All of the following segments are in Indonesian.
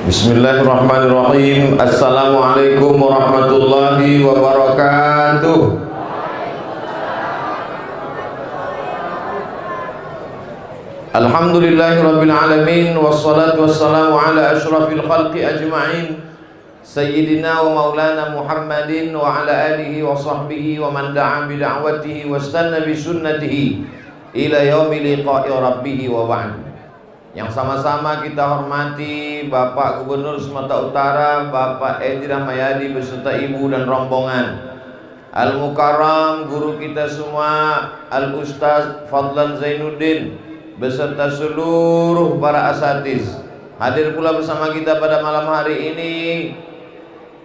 Bismillahirrahmanirrahim. Assalamualaikum warahmatullahi wabarakatuh. Alhamdulillahirabbil alamin wassalatu wassalamu ala asyrafil khalqi ajma'in sayyidina wa maulana Muhammadin wa ala alihi wa sahbihi wa man da'a bi da'watihi wastanna bi sunnatihi ila yaumi liqa'i rabbih wa ba'd. Yang sama-sama kita hormati Bapak Gubernur Sumatera Utara, Bapak Edi Rahmayadi beserta Ibu dan rombongan, Al-Mukarram guru kita semua, Al-Ustaz Fadlan Zainuddin beserta seluruh para asatiz. Hadir pula bersama kita pada malam hari ini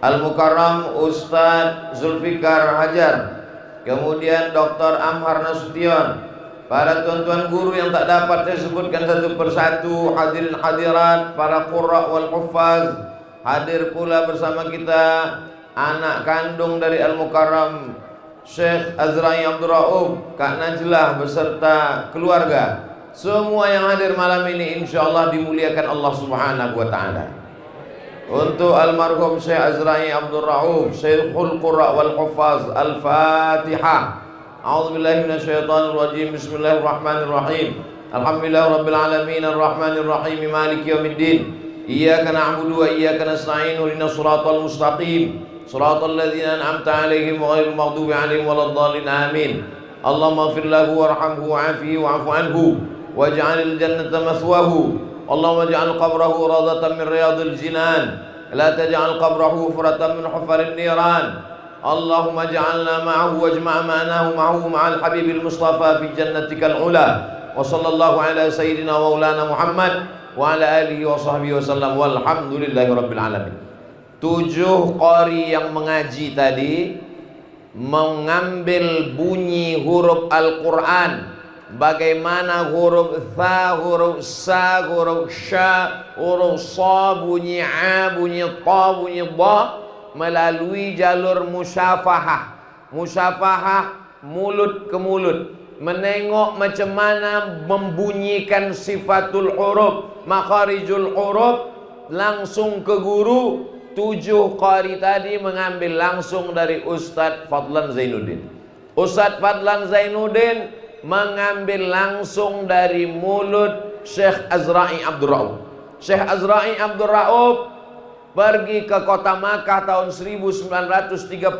Al-Mukarram Ustaz Zulfikar Hajar, kemudian Dr. Amhar Nasution, para tuan-tuan guru yang tak dapat saya sebutkan satu persatu, hadirin hadirat, para qurra wal huffaz. Hadir pula bersama kita anak kandung dari Al-Mukarram Syekh Azrai Abdul Rauf, Kak Najlah beserta keluarga. Semua yang hadir malam ini insyaallah dimuliakan Allah Subhanahu wa taala. Untuk almarhum Syekh Azrai Abdul Rauf, Syekhul Qurra wal Huffaz, Al-Fatihah. A'udzubillahi minasyaitonir rajim. Bismillahirrahmanirrahim. Alhamdulillahirabbil alamin arrahmanir rahim maliki yaumiddin. Iyyaka na'budu wa iyyaka nasta'in. Ihdinas siratal mustaqim. Siratal ladzina an'amta 'alaihim ghairil maghdubi 'alaihim waladdallin. Amin. Allahumma ighfir lahu warhamhu wa'afihi wa'fu anhu waj'alil jannata mathwahu. Allahumma ij'al qabrahu rawdatan min riyadil jinan. La taj'al qabrahu hufratan min hufarin niran. Allahumma ja'alna ma'ahu wajma' ma'nahu ma'ahu ma'al habibil mustafa fi jannatikal ula. Wa sallallahu ala sayyidina wa maulana Muhammad wa ala alihi wa sahbihi wasallam walhamdulillahi rabbil alamin. 7 qari yang mengaji tadi mengambil bunyi huruf Al-Quran, bagaimana huruf tha, huruf sa, huruf sya, huruf sa, bunyi a, bunyi ta, bunyi ba, melalui jalur musyafahah. Musyafahah mulut ke mulut, menengok macam mana membunyikan sifatul huruf, makharijul huruf, langsung ke guru. 7 qari tadi mengambil langsung dari Ustadz Fadlan Zainuddin. Ustadz Fadlan Zainuddin mengambil langsung dari mulut Syekh Azrai Abdul Rauf. Syekh Azrai Abdul Rauf pergi ke kota Makkah tahun 1935,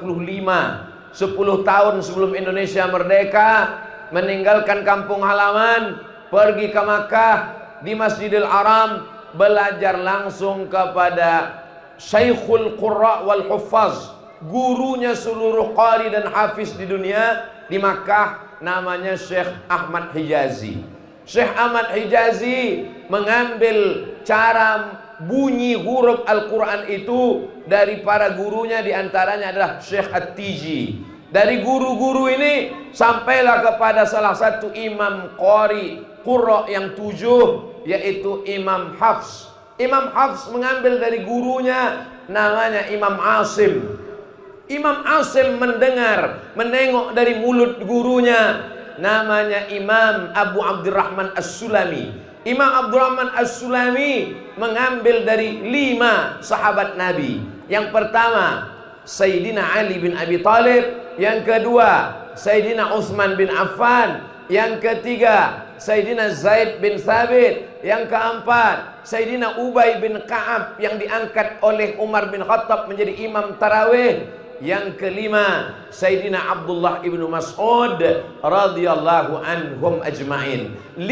10 tahun sebelum Indonesia merdeka, meninggalkan kampung halaman, pergi ke Makkah, di Masjidil Haram, belajar langsung kepada Syekhul Qurra wal Huffaz, gurunya seluruh qari dan hafiz di dunia di Makkah, namanya Syekh Ahmad Hijazi. Syekh Ahmad Hijazi mengambil cara bunyi huruf Al-Quran itu dari para gurunya, diantaranya adalah Syekh At-Tiji. Dari guru-guru ini sampailah kepada salah satu imam qari qurra yang 7, yaitu Imam Hafs. Imam Hafs mengambil dari gurunya namanya Imam Asim. Imam Asim mendengar, menengok dari mulut gurunya namanya Imam Abu Abdurrahman As-Sulami. Imam Abdurrahman As-Sulami mengambil dari 5 sahabat Nabi. Yang pertama Sayyidina Ali bin Abi Thalib, yang kedua Sayyidina Utsman bin Affan, yang ketiga Sayyidina Zaid bin Thabit, Yang keempat, Sayyidina Ubay bin Ka'ab yang diangkat oleh Umar bin Khattab menjadi imam tarawih. Yang kelima, Sayyidina Abdullah ibnu Mas'ud radhiyallahu anhum ajma'in. 5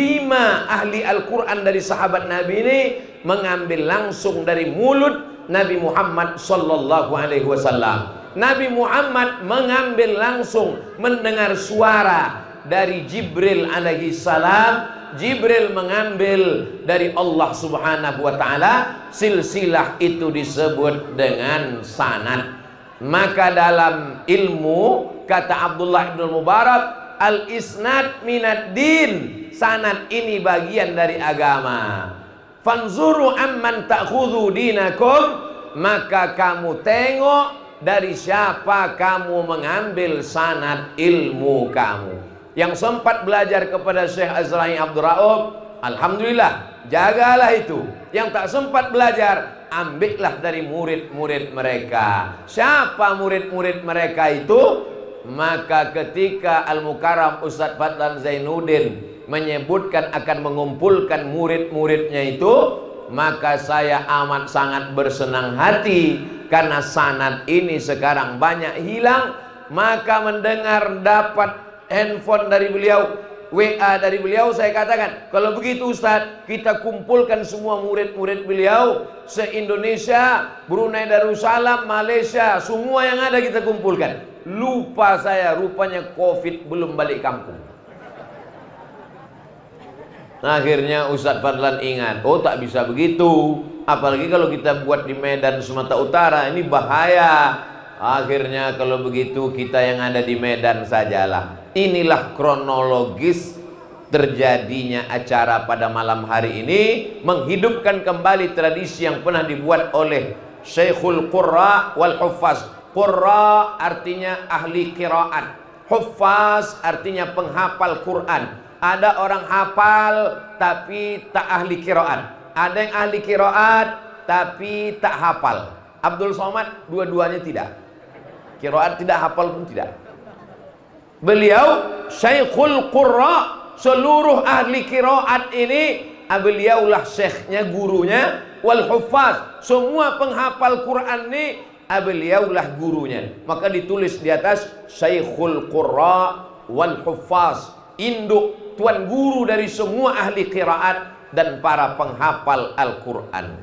ahli Al-Quran dari sahabat Nabi ini mengambil langsung dari mulut Nabi Muhammad sallallahu alaihi wasallam. Nabi Muhammad mengambil langsung, mendengar suara dari Jibril alaihi salam. Jibril mengambil dari Allah subhanahu wa ta'ala. Silsilah itu disebut dengan sanad. Maka dalam ilmu, kata Abdullah ibn Mubarak, al-isnad minad din, sanad ini bagian dari agama. Fanzuru amman ta'khudhu dinakum, maka kamu tengok dari siapa kamu mengambil sanad ilmu kamu. Yang sempat belajar kepada Syekh Azra'i Abdur Rauf, alhamdulillah, jagalah itu. Yang tak sempat belajar, ambillah dari murid-murid mereka. Siapa murid-murid mereka itu? Maka ketika Al-Mukarram Ustadz Fadlan Zainuddin menyebutkan akan mengumpulkan murid-muridnya itu, maka saya amat sangat bersenang hati. Karena sanad ini sekarang banyak hilang. Maka mendengar dapat handphone dari beliau, WA dari beliau, saya katakan, kalau begitu Ustadz, kita kumpulkan semua murid-murid beliau se-Indonesia, Brunei Darussalam, Malaysia, semua yang ada kita kumpulkan. Lupa saya, rupanya Covid belum balik kampung. Akhirnya Ustadz Fadlan ingat, oh tak bisa begitu, apalagi kalau kita buat di Medan Sumatera Utara, ini bahaya. Akhirnya kalau begitu kita yang ada di Medan sajalah. Inilah kronologis terjadinya acara pada malam hari ini, menghidupkan kembali tradisi yang pernah dibuat oleh Syekhul Qurra wal Huffaz. Qurra artinya ahli qiraat, Huffaz artinya penghafal Quran. Ada orang hafal tapi tak ahli qiraat, ada yang ahli qiraat tapi tak hafal. Abdul Somad dua-duanya tidak, qiraat tidak, hafal pun tidak. Beliau Syekhul Qurra, seluruh ahli qiraat ini beliaulah syekhnya, gurunya. Wal Huffaz, semua penghafal Quran ini beliaulah gurunya. Maka ditulis di atas Syekhul Qurra wal Huffaz, induk tuan guru dari semua ahli qiraat dan para penghafal Al-Quran.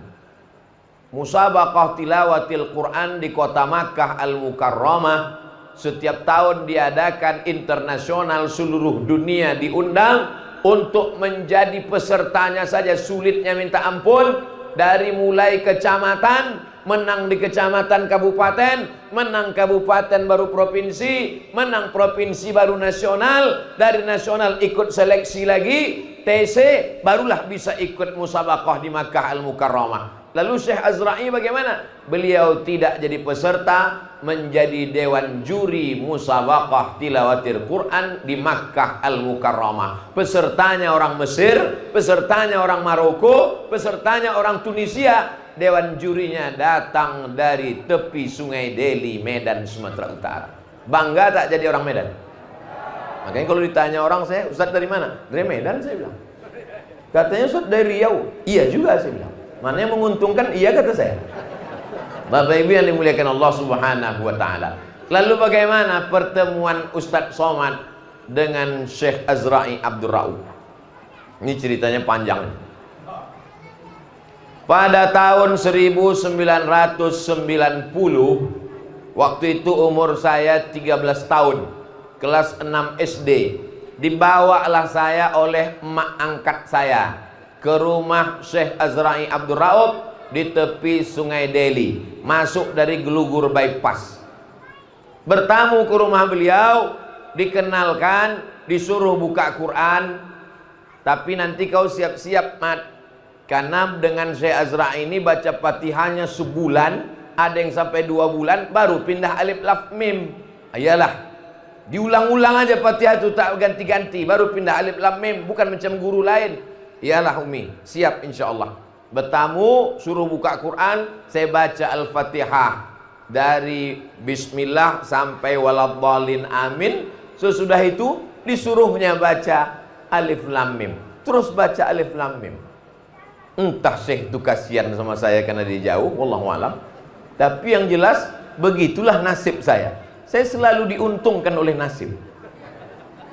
Musabaqah tilawatil Quran di kota Makkah Al-Mukarramah setiap tahun diadakan internasional, seluruh dunia diundang untuk menjadi pesertanya saja sulitnya minta ampun. Dari mulai kecamatan, menang di kecamatan kabupaten, menang kabupaten baru provinsi, menang provinsi baru nasional, dari nasional ikut seleksi lagi, TC, barulah bisa ikut musabaqah di Makkah Al-Mukarramah. Lalu Syekh Azra'i bagaimana? Beliau tidak jadi peserta, menjadi dewan juri musabaqah tilawatil Quran di Makkah Al-Mukarramah. Pesertanya orang Mesir, pesertanya orang Maroko, pesertanya orang Tunisia. Dewan jurinya datang dari tepi Sungai Deli, Medan, Sumatera Utara. Bangga tak jadi orang Medan? Makanya kalau ditanya orang saya, Ustadz dari mana? Dari Medan, saya bilang. Katanya Ustadz dari Riau. Iya juga, saya bilang. Mana yang menguntungkan? Iya, kata saya. Bapak Ibu yang dimuliakan Allah Subhanahu wa ta'ala. Lalu bagaimana pertemuan Ustadz Somad dengan Syekh Azra'i Abdur Rauf? Ini ceritanya panjang. Pada tahun 1990, waktu itu umur saya 13 tahun, kelas 6 SD. Dibawalah saya oleh emak angkat saya ke rumah Syekh Azra'i Abdur Rauf di tepi Sungai Deli, masuk dari Gelugur bypass. Bertamu ke rumah beliau, dikenalkan, disuruh buka Quran. Tapi nanti kau siap-siap, Mat, karena dengan Syekh Azra'i ini baca Fatihahnya sebulan, ada yang sampai 2 bulan, baru pindah alif lam mim. Ayalah, diulang-ulang aja Fatihah itu, tak ganti-ganti, baru pindah alif lam mim, bukan macam guru lain. Iyalah Umi, siap insya Allah. Bertamu, suruh buka Quran, saya baca Al-Fatihah dari Bismillah sampai waladhdallin amin. Sesudah itu disuruhnya baca Alif Lam Mim, terus baca Alif Lam Mim. Entah Syekh itu kasihan sama saya karena dia jauh, wallahu alam. Tapi yang jelas begitulah nasib saya. Saya selalu diuntungkan oleh nasib.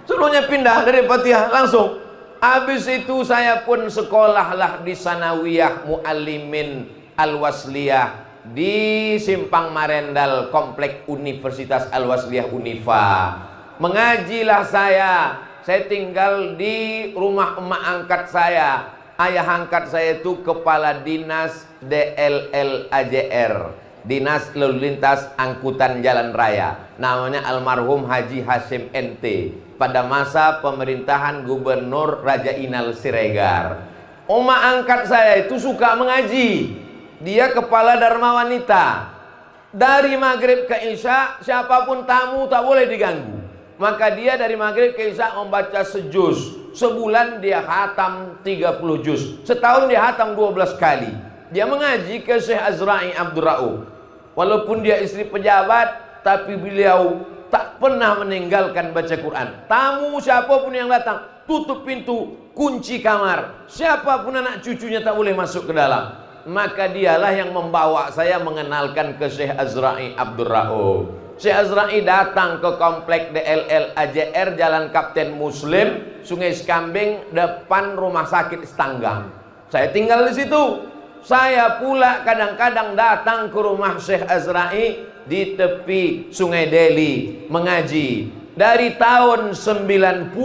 Seluruhnya pindah dari Fatihah langsung. Habis itu saya pun sekolahlah di Sanawiyah Muallimin Al-Wasliyah di Simpang Marendal, Komplek Universitas Al-Wasliyah Unifa. Mengajilah saya tinggal di rumah emak angkat saya. Ayah angkat saya itu kepala dinas DLL AJR, Dinas Lalu Lintas Angkutan Jalan Raya, namanya almarhum Haji Hashim NT, pada masa pemerintahan Gubernur Raja Inal Siregar. Emak angkat saya itu suka mengaji. Dia kepala Dharma Wanita. Dari maghrib ke isya, siapapun tamu tak boleh diganggu. Maka dia dari maghrib ke isya membaca sejuz. Sebulan dia khatam 30 juz. Setahun dia khatam 12 kali. Dia mengaji ke Syekh Azra'i Abdur Rauf. Walaupun dia istri pejabat, tapi beliau tak pernah meninggalkan baca Quran. Tamu siapapun yang datang, tutup pintu, kunci kamar. Siapapun anak cucunya tak boleh masuk ke dalam. Maka dialah yang membawa saya mengenalkan ke Syekh Azra'i Abdur Rauf. Syekh Azra'i datang ke komplek DLL AJR, Jalan Kapten Muslim, Sungai Sekambing, depan rumah sakit Stanggang. Saya tinggal di situ. Saya pula kadang-kadang datang ke rumah Syekh Azra'i di tepi Sungai Deli mengaji. Dari tahun 90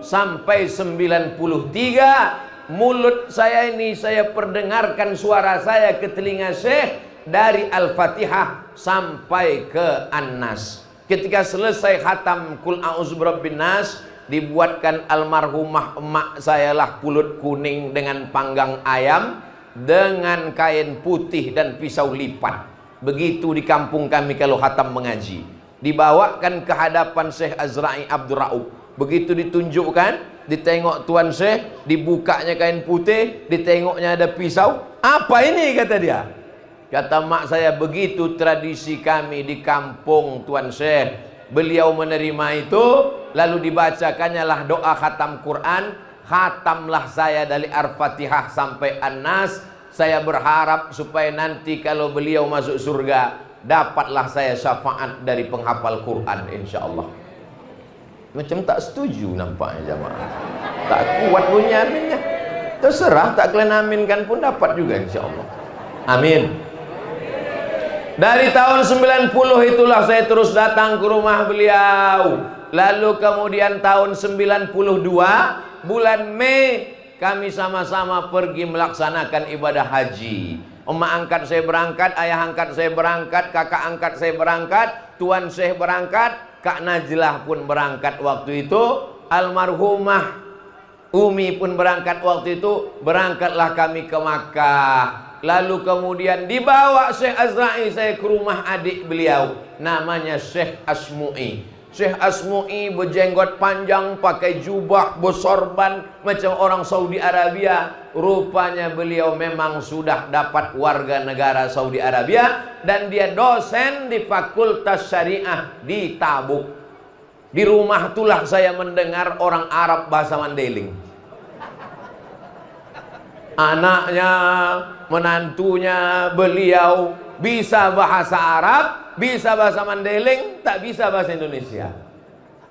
sampai 93, mulut saya ini saya perdengarkan suara saya ke telinga Syekh dari Al-Fatihah sampai ke An-Nas. Ketika selesai khatam Qul a'udzu birabbin nas, dibuatkan almarhumah emak saya lah pulut kuning dengan panggang ayam dengan kain putih dan pisau lipat. Begitu di kampung kami kalau khatam mengaji, dibawakan ke hadapan Syekh Azra'i Abdur Rauf. Begitu ditunjukkan, ditengok Tuan Syekh, dibukanya kain putih, ditengoknya ada pisau. Apa ini, kata dia. Kata mak saya, begitu tradisi kami di kampung Tuan Syekh. Beliau menerima itu, lalu dibacakannya lah doa khatam Quran. Khatamlah saya dari Al-Fatihah sampai An-Nas. Saya berharap supaya nanti kalau beliau masuk surga, dapatlah saya syafaat dari penghafal Quran, insya Allah. Macam tak setuju nampaknya jamaah. Tak kuat bunyi aminnya. Terserah, tak kalian aminkan pun dapat juga insya Allah. Amin. Dari tahun 90 itulah saya terus datang ke rumah beliau. Lalu kemudian tahun 92 bulan Mei kami sama-sama pergi melaksanakan ibadah haji. Emak angkat saya berangkat, ayah angkat saya berangkat, kakak angkat saya berangkat, Tuan Syekh berangkat, Kak Najlah pun berangkat waktu itu, almarhumah Umi pun berangkat waktu itu. Berangkatlah kami ke Makkah. Lalu kemudian dibawa Syekh Azra'i saya ke rumah adik beliau, namanya Syekh Asmu'i. Syekh Asmu'i berjenggot panjang, pakai jubah, bersorban macam orang Saudi Arabia. Rupanya beliau memang sudah dapat warga negara Saudi Arabia, dan dia dosen di Fakultas Syariah di Tabuk. Di rumah itulah saya mendengar orang Arab bahasa Mandailing. Anaknya, menantunya beliau bisa bahasa Arab, bisa bahasa Mandailing, tak bisa bahasa Indonesia.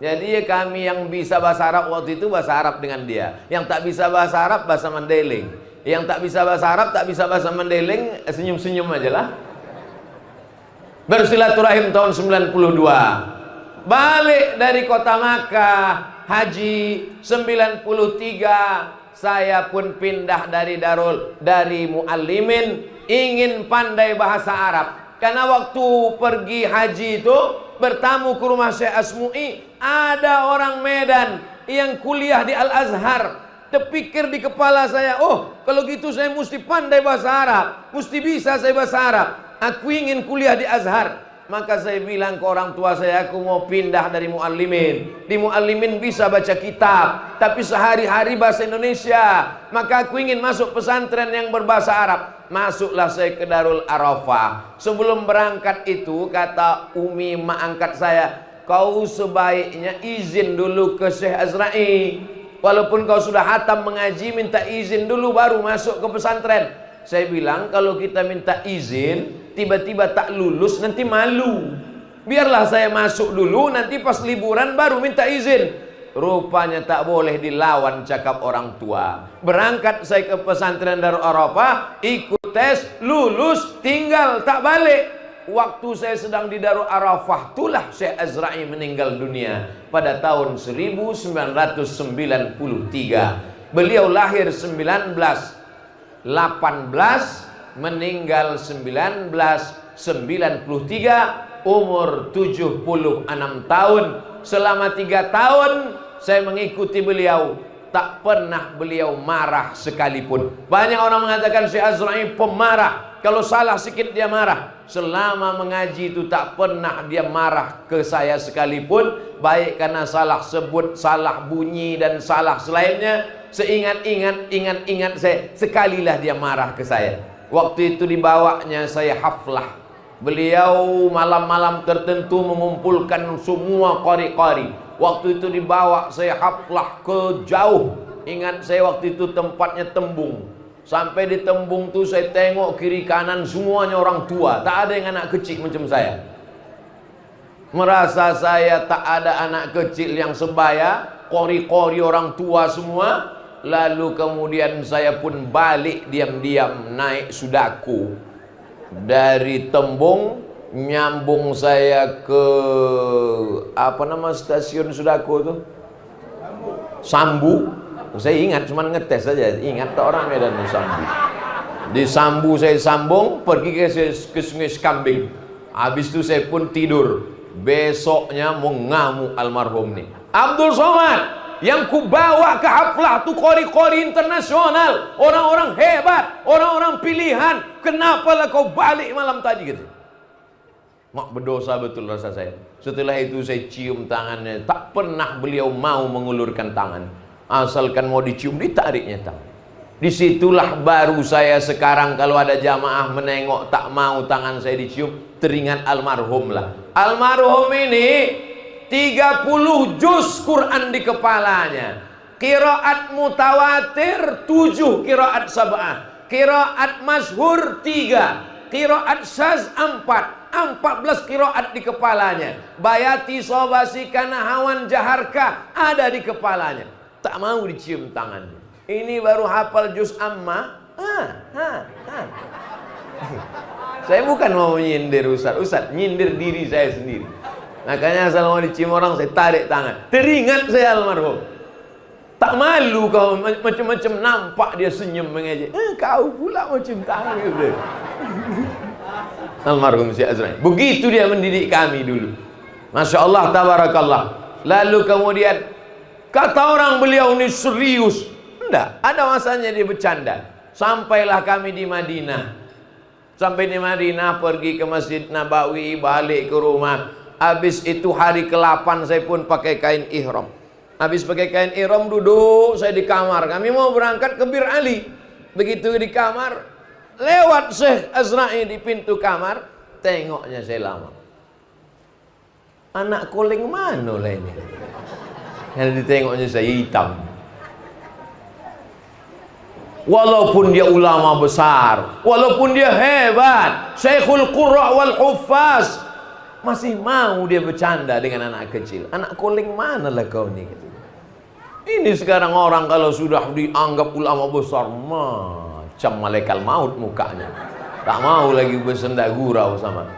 Jadi kami yang bisa bahasa Arab waktu itu bahasa Arab dengan dia. Yang tak bisa bahasa Arab bahasa Mandailing. Yang tak bisa bahasa Arab, tak bisa bahasa Mandailing, senyum-senyum aja lah. Bersilaturahim tahun 92. Balik dari kota Makkah, haji 93. Saya pun pindah dari Muallimin, ingin pandai bahasa Arab. Karena waktu pergi haji itu bertamu ke rumah Syekh Asmu'i, ada orang Medan yang kuliah di Al-Azhar. Terpikir di kepala saya, oh kalau gitu saya mesti pandai bahasa Arab, mesti bisa saya bahasa Arab. Aku ingin kuliah di Azhar. Maka saya bilang ke orang tua saya, aku mau pindah dari Muallimin. Di Muallimin bisa baca kitab, tapi sehari-hari bahasa Indonesia. Maka aku ingin masuk pesantren yang berbahasa Arab. Masuklah saya ke Darul Arafah. Sebelum berangkat itu, kata Umi mak angkat saya, kau sebaiknya izin dulu ke Syekh Azra'i. Walaupun kau sudah hatam mengaji, minta izin dulu baru masuk ke pesantren. Saya bilang kalau kita minta izin tiba-tiba tak lulus nanti malu. Biarlah saya masuk dulu, nanti pas liburan baru minta izin. Rupanya tak boleh dilawan cakap orang tua. Berangkat saya ke pesantren Darul Arafah, ikut tes, lulus, tinggal tak balik. Waktu saya sedang di Darul Arafah, itulah Syekh Azra'i meninggal dunia pada tahun 1993. Beliau lahir 1918, meninggal 1993, umur 76 tahun. Selama 3 tahun saya mengikuti beliau, tak pernah beliau marah sekalipun. Banyak orang mengatakan Syekh Azra'i pemarah, kalau salah sedikit dia marah. Selama mengaji itu tak pernah dia marah ke saya sekalipun, baik karena salah sebut, salah bunyi dan salah selainnya. Ingat saya, sekalilah dia marah ke saya. Waktu itu dibawanya saya haflah. Beliau malam-malam tertentu mengumpulkan semua qari-qari. Waktu itu dibawa saya haflah ke jauh. Ingat saya waktu itu tempatnya Tembung. Sampai di Tembung tuh saya tengok kiri kanan semuanya orang tua. Tak ada yang anak kecil macam saya. Merasa saya tak ada anak kecil yang sebaya. Qari-qari orang tua semua. Lalu kemudian saya pun balik diam-diam naik Sudaku. Dari Tembung nyambung saya ke apa nama stasiun Sudaku itu? Sambu. Saya ingat, cuman ngetes saja. Ingat tak orang Medan Sambu. Di Sambu saya sambung pergi ke Sungai Sekambing. Habis itu saya pun tidur. Besoknya mau ngamuk almarhum nih. Abdul Somad yang kubawa ke haflah tuh qori-qori internasional, orang-orang hebat, orang-orang pilihan. Kenapalah kau balik malam tadi gitu? Mak berdosa betul rasa saya. Setelah itu saya cium tangannya. Tak pernah beliau mau mengulurkan tangan. Asalkan mau dicium ditariknya tangan. Disitulah baru saya sekarang kalau ada jamaah menengok tak mau tangan saya dicium, teringat almarhum lah. Almarhum ini 30 juz Quran di kepalanya. Qiraat mutawatir 7 qiraat sab'ah. Qiraat masyhur 3. Qiraat syaz 4. 14 qiraat di kepalanya. Bayati sobasi kana hawan jaharka ada di kepalanya. Tak mau dicium tangannya. Ini baru hafal juz amma. Saya bukan mau menyindir Ustaz, nyindir diri saya sendiri. Makanya asal mau dicium orang saya tarik tangan. Teringat saya almarhum. Tak malu kau macam-macam nampak dia senyum mengejek. Kau pula mau cium tangan gitu. Almarhum Syekh Azra'i. Begitu dia mendidik kami dulu. Masya Allah, tabarakallah. Lalu kemudian kata orang beliau ini serius. Enggak, ada masanya dia bercanda. Sampailah kami di Madinah. Sampai di Madinah pergi ke Masjid Nabawi, balik ke rumah. Habis itu hari ke-8 saya pun pakai kain ihram. Habis pakai kain ihram duduk saya di kamar. Kami mau berangkat ke Bir Ali. Begitu di kamar, lewat Syekh Azra'i di pintu kamar, tengoknya saya lama. Anak koling mana lah ini? Yang ditengoknya saya hitam. Walaupun dia ulama besar, walaupun dia hebat, Syekhul Qurra wal Huffaz, masih mau dia bercanda dengan anak kecil. Anak koling mana lah kau ni? Ini sekarang orang kalau sudah dianggap ulama besar, macam malaikat maut mukanya. Tak mau lagi bersenda gurau sama.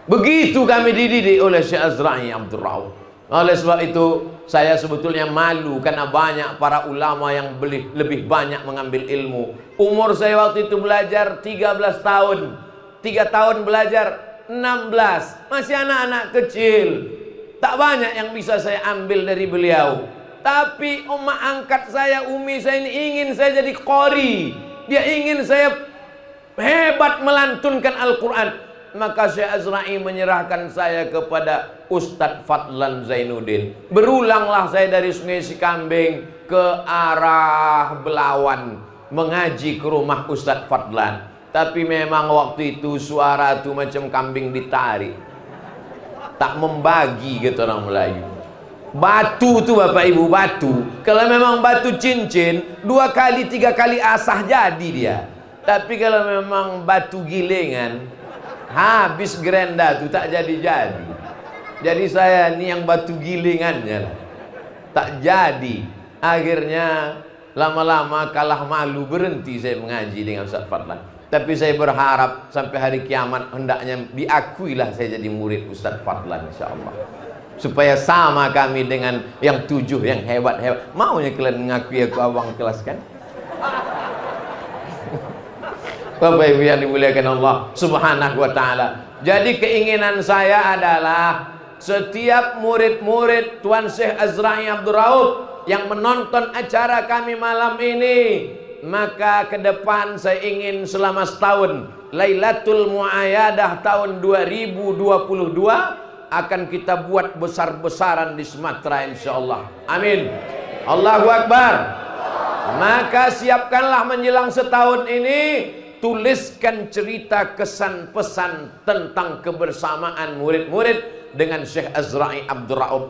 Begitu kami dididik oleh Syekh Azra'i Abdul Rauf. Oleh sebab itu saya sebetulnya malu karena banyak para ulama yang lebih banyak mengambil ilmu. Umur saya waktu itu belajar 13 tahun. 3 tahun belajar 16. Masih anak-anak kecil. Tak banyak yang bisa saya ambil dari beliau. Tapi emak angkat saya, umi saya ini ingin saya jadi qori. Dia ingin saya hebat melantunkan Al-Quran. Maka Syekh Azra'i menyerahkan saya kepada Ustadz Fadlan Zainuddin. Berulanglah saya dari Sungai Cikambing ke arah Belawan, mengaji ke rumah Ustadz Fadlan. Tapi memang waktu itu suara itu macam kambing ditarik, tak membagi gitu orang Melayu. Batu tuh Bapak Ibu, batu. Kalau memang batu cincin 2 kali 3 kali asah jadi dia. Tapi kalau memang batu gilingan, habis gerenda tuh tak jadi-jadi. Jadi saya ini yang batu gilingannya lah. Tak jadi. Akhirnya lama-lama kalah malu, berhenti saya mengaji dengan Ustaz Fadlan. Tapi saya berharap sampai hari kiamat hendaknya diakuilah saya jadi murid Ustaz Fadlan insyaallah. Supaya sama kami dengan yang 7 yang hebat-hebat. Maunya kalian mengakui aku abang kelas kan? Bapak Ibu yang dimuliakan Allah Subhanahu wa taala. Jadi keinginan saya adalah setiap murid-murid Tuan Syekh Azra'i Abdul Rauf yang menonton acara kami malam ini, maka ke depan saya ingin selama setahun Lailatul Muayyadah tahun 2022 akan kita buat besar-besaran di Sumatera insyaallah. Amin. Allahu Akbar. Maka siapkanlah menjelang setahun ini, tuliskan cerita kesan pesan tentang kebersamaan murid-murid dengan Syekh Azra'i Abdul Rauf.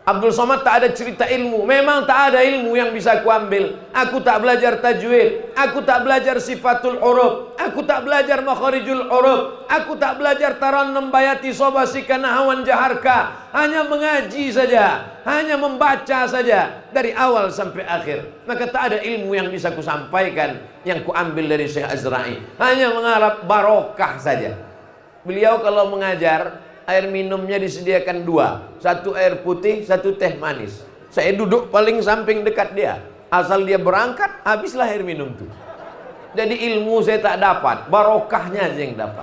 Abdul Somad tak ada cerita ilmu. Memang tak ada ilmu yang bisa aku ambil. Aku tak belajar tajwid, aku tak belajar sifatul huruf, aku tak belajar makharijul huruf, aku tak belajar tarannum bayati sobasi kanahawan jaharka. Hanya mengaji saja, hanya membaca saja dari awal sampai akhir. Maka tak ada ilmu yang bisa ku sampaikan yang ku ambil dari Syekh Azra'i. Hanya mengharap barokah saja. Beliau kalau mengajar, air minumnya disediakan 2, 1 air putih, 1 teh manis. Saya duduk paling samping dekat dia. Asal dia berangkat, habislah air minum tuh. Jadi ilmu saya tak dapat, barokahnya aja yang dapat.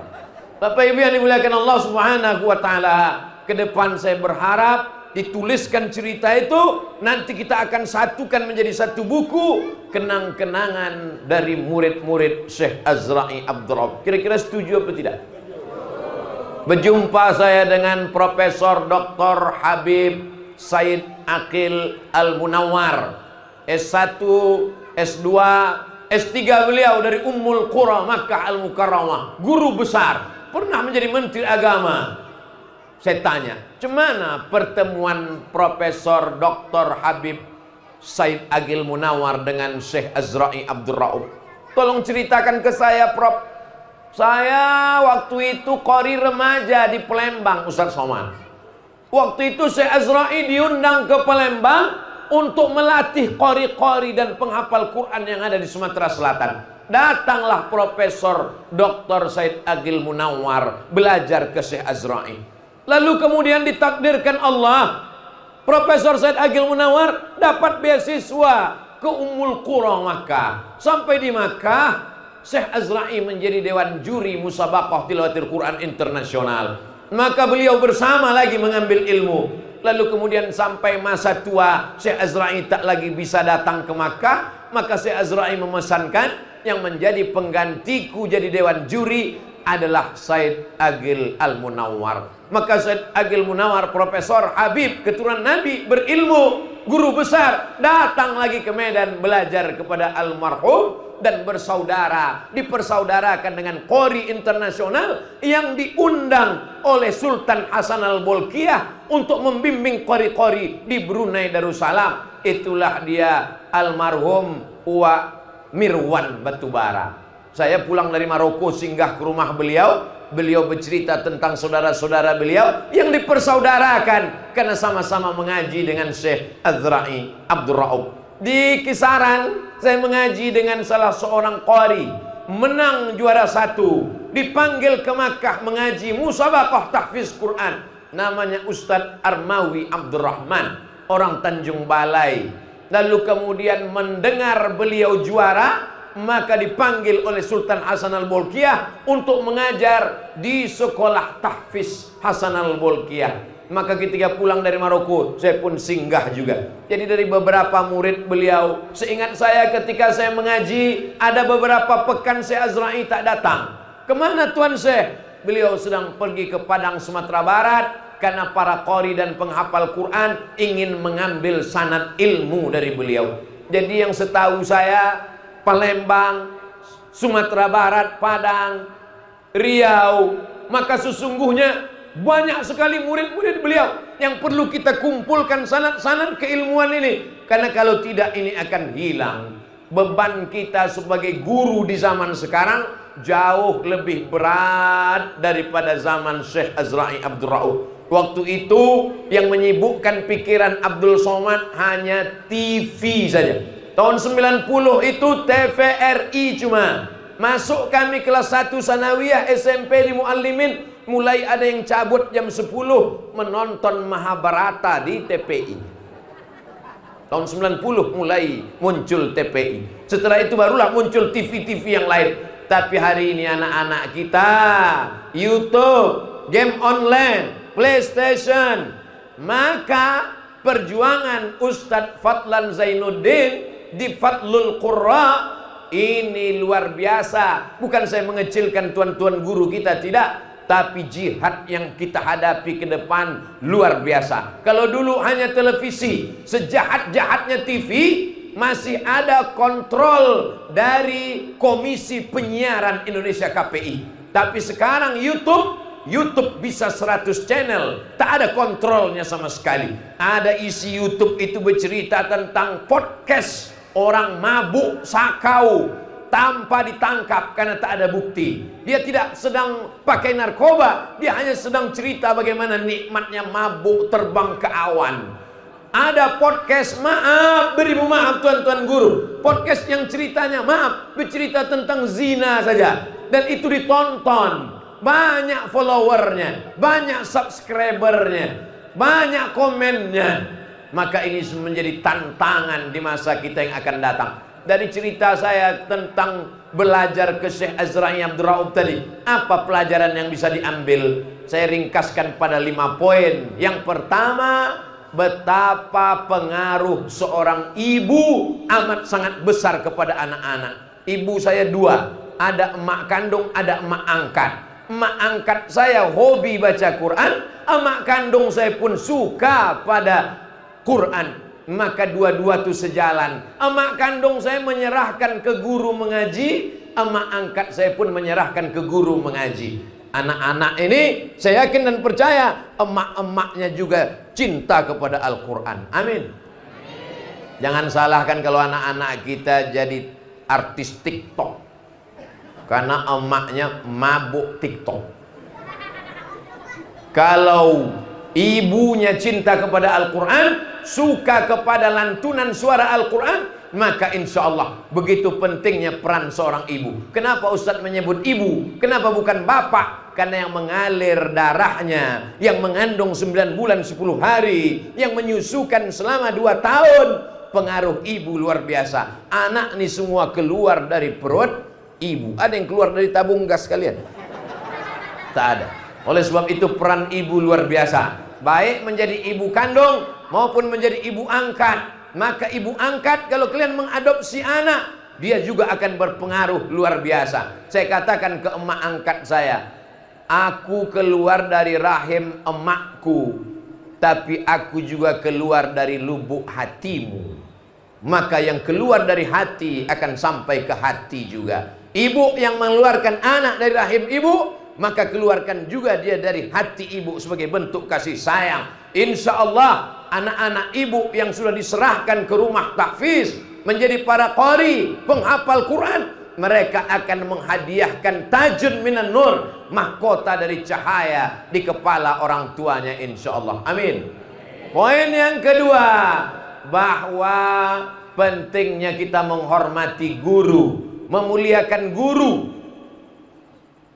Bapak Ibu yang dimuliakan Allah Subhanahu wa taala, ke depan saya berharap dituliskan cerita itu, nanti kita akan satukan menjadi satu buku kenang-kenangan dari murid-murid Syekh Azra'i Abdul Rauf. Kira-kira setuju apa tidak? Berjumpa saya dengan Profesor Dr. Habib Said Aqil Al-Munawwar, S1, S2, S3 beliau dari Ummul Qura Makkah Al-Mukarramah, guru besar, pernah menjadi Menteri Agama. Saya tanya, "Cemana pertemuan Profesor Dr. Habib Said Aqil Munawwar dengan Syekh Azra'i Abdul Rauf? Tolong ceritakan ke saya, Prof." Saya waktu itu qori remaja di Palembang, Ustaz Somad. Waktu itu Syekh Azra'i diundang ke Palembang untuk melatih qori-qori dan penghafal Quran yang ada di Sumatera Selatan. Datanglah Profesor Dr. Said Aqil Munawwar belajar ke Syekh Azra'i. Lalu kemudian ditakdirkan Allah, Profesor Said Aqil Munawwar dapat beasiswa ke Ummul Qura Makkah. Sampai di Makkah, Syekh Azra'i menjadi dewan juri musabaqah tilawatil Quran internasional. Maka beliau bersama lagi mengambil ilmu. Lalu kemudian sampai masa tua Syekh Azra'i tak lagi bisa datang ke Makkah, maka Syekh Azra'i memesankan yang menjadi penggantiku jadi dewan juri adalah Said Aqil Al-Munawwar. Maka Said Aqil Munawwar, Profesor Habib, keturunan Nabi, berilmu, guru besar, datang lagi ke Medan belajar kepada almarhum dan bersaudara, dipersaudarakan dengan qori internasional yang diundang oleh Sultan Hasan Al-Bolkiah untuk membimbing qori-qori di Brunei Darussalam. Itulah dia almarhum Uwa Mirwan Batubara. Saya pulang dari Maroko singgah ke rumah beliau. Beliau bercerita tentang saudara-saudara beliau yang dipersaudarakan karena sama-sama mengaji dengan Syekh Azra'i Abdul Rauf. Di kisaran saya mengaji dengan salah seorang qari, menang juara 1, dipanggil ke Makkah mengaji musabaqah tahfiz Quran. Namanya Ustadz Armawi Abdurrahman, orang Tanjung Balai. Lalu kemudian mendengar beliau juara, maka dipanggil oleh Sultan Hasan Al-Bolkiah untuk mengajar di sekolah tahfiz Hasan Al-Bolkiah. Maka ketika pulang dari Maroko, saya pun singgah juga. Jadi dari beberapa murid beliau, seingat saya ketika saya mengaji, ada beberapa pekan Syekh Azra'i tak datang. Kemana Tuan Syekh? Beliau sedang pergi ke Padang, Sumatera Barat, karena para qori dan penghafal Quran ingin mengambil sanad ilmu dari beliau. Jadi yang setahu saya, Palembang, Sumatera Barat, Padang, Riau, maka sesungguhnya banyak sekali murid-murid beliau yang perlu kita kumpulkan sanad-sanad keilmuan ini. Karena kalau tidak ini akan hilang. Beban kita sebagai guru di zaman sekarang jauh lebih berat daripada zaman Syekh Azra'i Abdul Rauf. Waktu itu yang menyibukkan pikiran Abdul Somad hanya TV saja. Tahun 90 itu TVRI cuma. Masuk kami kelas 1 sanawiyah SMP di Muallimin, mulai ada yang cabut jam 10 menonton Mahabharata di TPI. Tahun 90 mulai muncul TPI. Setelah itu barulah muncul TV-TV yang lain. Tapi hari ini anak-anak kita YouTube, game online, PlayStation. Maka perjuangan Ustadz Fadlan Zainuddin di Fadlul Qurra ini luar biasa. Bukan saya mengecilkan tuan-tuan guru kita, tidak. Tapi jihad yang kita hadapi ke depan luar biasa. Kalau dulu hanya televisi, sejahat-jahatnya TV, masih ada kontrol dari Komisi Penyiaran Indonesia KPI. Tapi sekarang YouTube bisa 100 channel, tak ada kontrolnya sama sekali. Ada isi YouTube itu bercerita tentang podcast orang mabuk sakau tanpa ditangkap karena tak ada bukti. Dia tidak sedang pakai narkoba, dia hanya sedang cerita bagaimana nikmatnya mabuk terbang ke awan. Ada podcast, maaf, beribu maaf tuan-tuan guru, podcast yang ceritanya maaf, bercerita tentang zina saja, dan itu ditonton, banyak followernya, banyak subscribernya, banyak komennya. Maka ini menjadi tantangan di masa kita yang akan datang. Dari cerita saya tentang belajar ke Syekh Azra'i Abdul Rauf tadi, apa pelajaran yang bisa diambil? Saya ringkaskan pada 5 poin. Yang pertama, betapa pengaruh seorang ibu amat sangat besar kepada anak-anak. Ibu saya 2, ada emak kandung, ada emak angkat. Emak angkat saya hobi baca Quran, emak kandung saya pun suka pada Quran. Maka dua-dua itu sejalan. Emak kandung saya menyerahkan ke guru mengaji, emak angkat saya pun menyerahkan ke guru mengaji. Anak-anak ini saya yakin dan percaya emak-emaknya juga cinta kepada Al-Quran. Amin. Jangan salahkan kalau anak-anak kita jadi artis TikTok karena emaknya mabuk TikTok. Kalau ibunya cinta kepada Al-Quran, suka kepada lantunan suara Al-Quran, maka insya Allah begitu pentingnya peran seorang ibu. Kenapa Ustadz menyebut ibu? Kenapa bukan bapak? Karena yang mengalir darahnya, yang mengandung 9 bulan 10 hari, yang menyusukan selama 2 tahun, pengaruh ibu luar biasa. Anak nih semua keluar dari perut ibu. Ada yang keluar dari tabung gas kalian? Tak ada. Oleh sebab itu peran ibu luar biasa. Baik menjadi ibu kandung maupun menjadi ibu angkat. Maka ibu angkat kalau kalian mengadopsi anak, dia juga akan berpengaruh luar biasa. Saya katakan ke emak angkat saya, aku keluar dari rahim emakku, tapi aku juga keluar dari lubuk hatimu. Maka yang keluar dari hati akan sampai ke hati juga. Ibu yang mengeluarkan anak dari rahim ibu, maka keluarkan juga dia dari hati ibu sebagai bentuk kasih sayang. Insya Allah anak-anak ibu yang sudah diserahkan ke rumah tahfiz menjadi para qari, penghafal Quran, mereka akan menghadiahkan tajun minan nur, mahkota dari cahaya di kepala orang tuanya insya Allah. Amin. Poin yang kedua, bahwa pentingnya kita menghormati guru, memuliakan guru.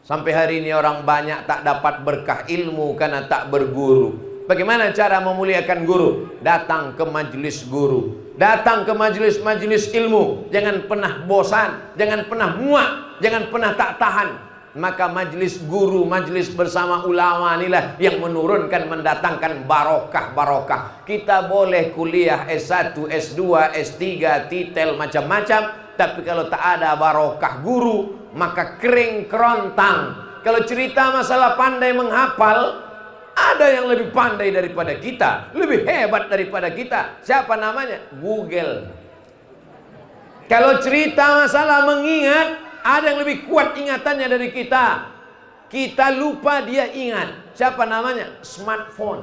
Sampai hari ini orang banyak tak dapat berkah ilmu karena tak berguru. Bagaimana cara memuliakan guru? Datang ke majelis guru, datang ke majelis-majelis ilmu. Jangan pernah bosan, jangan pernah muak, jangan pernah tak tahan. Maka majelis guru, majelis bersama ulama inilah yang menurunkan, mendatangkan barokah-barokah. Kita boleh kuliah S1, S2, S3, titel macam-macam, tapi kalau tak ada barokah guru, maka kering kerontang. Kalau cerita masalah pandai menghafal, ada yang lebih pandai daripada kita, lebih hebat daripada kita. Siapa namanya? Google. Kalau cerita masalah mengingat, ada yang lebih kuat ingatannya dari kita. Kita lupa, dia ingat. Siapa namanya? Smartphone.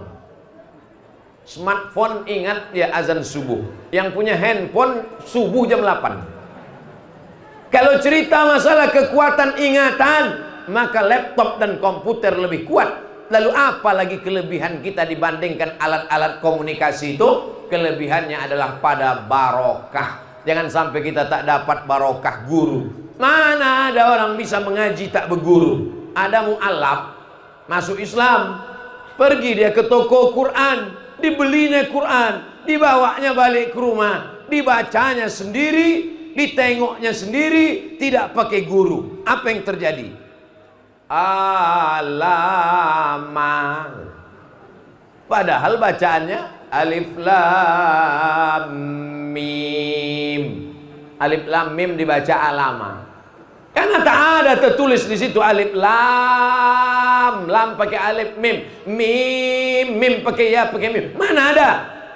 Smartphone ingat ya azan subuh. Yang punya handphone subuh jam 8. Kalau cerita masalah kekuatan ingatan, maka laptop dan komputer lebih kuat. Lalu apa lagi kelebihan kita dibandingkan alat-alat komunikasi itu? Kelebihannya adalah pada barokah. Jangan sampai kita tak dapat barokah guru. Mana ada orang bisa mengaji tak berguru? Ada mu'alaf masuk Islam, pergi dia ke toko Quran, dibelinya Quran, dibawanya balik ke rumah, dibacanya sendiri, ditengoknya sendiri, tidak pakai guru. Apa yang terjadi? Alama. Padahal bacaannya alif lam mim. Alif lam mim dibaca alama. Karena tak ada tertulis di situ alif lam, lam pakai alif, mim, mim pakai ya, pakai mim. Mana ada?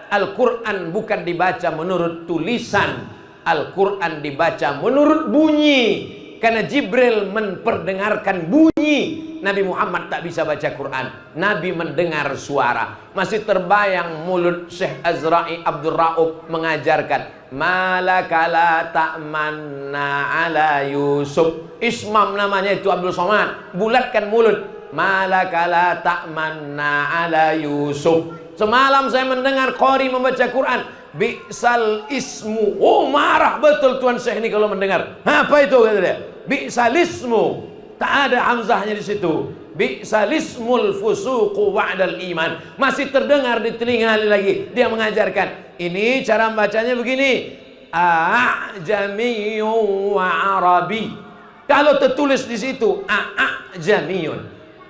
Al-Quran bukan dibaca menurut tulisan, Al-Quran dibaca menurut bunyi. Karena Jibril memperdengarkan bunyi. Nabi Muhammad tak bisa baca Quran. Nabi mendengar suara. Masih terbayang mulut Syekh Azra'i Abdul Ra'ub mengajarkan, malaka la ta'manna ala Yusuf. Ismam namanya itu Abdul Somad. Bulatkan mulut. Malaka la ta'manna ala Yusuf. Semalam saya mendengar qari membaca Quran. Bi'sal ismu. Oh, marah betul Tuan Syekh ini kalau mendengar. Apa itu kata dia? Bi'sal ismu. Tak ada hamzahnya di situ. Bi'sal ismul fusuqu ba'dal iman. Masih terdengar di telinga lagi. Dia mengajarkan. Ini cara membacanya begini. A'jamiyun wa arabi. Kalau tertulis di situ a'jamiyun,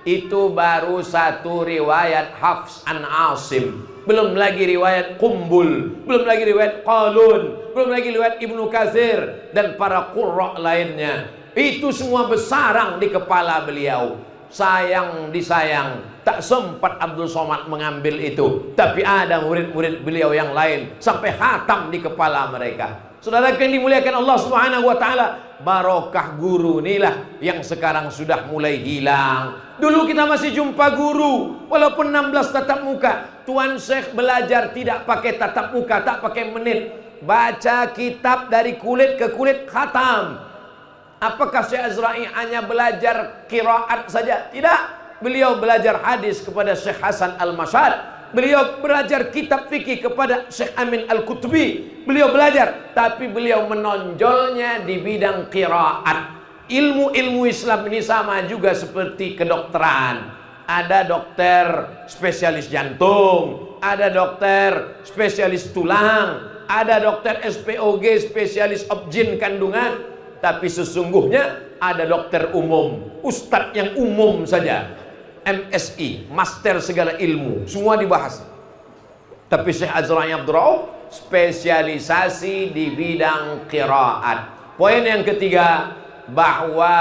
itu baru satu riwayat Hafs an Asim. Belum lagi riwayat Qumbul, belum lagi riwayat Qalun, belum lagi riwayat Ibnu Katsir dan para qurra lainnya. Itu semua bersarang di kepala beliau. Sayang disayang, tak sempat Abdul Somad mengambil itu. Tapi ada murid-murid beliau yang lain sampai khatam di kepala mereka. Saudara yang dimuliakan Allah Subhanahu wa taala, barokah guru inilah yang sekarang sudah mulai hilang. Dulu kita masih jumpa guru walaupun 16 tatap muka. Tuan Syekh belajar tidak pakai tatap muka, tak pakai menit. Baca kitab dari kulit ke kulit khatam. Apakah Syekh Azra'i hanya belajar qiraat saja? Tidak. Beliau belajar hadis kepada Syekh Hasan Al-Mashad. Beliau belajar kitab fikih kepada Syekh Amin Al-Qutubi. Beliau belajar, tapi beliau menonjolnya di bidang qiraat. Ilmu-ilmu Islam ini sama juga seperti kedokteran. Ada dokter spesialis jantung, ada dokter spesialis tulang, ada dokter SPOG spesialis objin kandungan. Tapi sesungguhnya ada dokter umum, ustadz yang umum saja, MSI, master segala ilmu, semua dibahas. Tapi Syekh Azra'i Abdul Ra'ub spesialisasi di bidang qiraat. Poin yang ketiga, bahwa